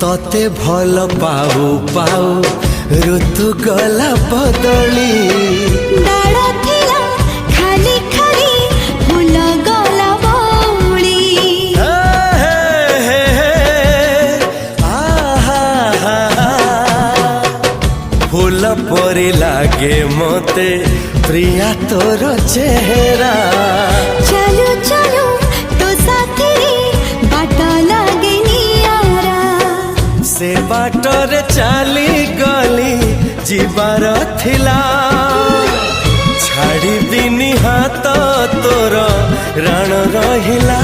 तते भल पाऊ पाऊ ऋतु गला बदली डाळ थिला खाली खाली फूल गला बौली फूल परी लागे मते प्रिया तोर चेहरा चलो चलो तो साथी बाट लागे नियारा से बाटरे चली गली जीवार थिला छाड़ी दिनी हाथ तोर राण रहिला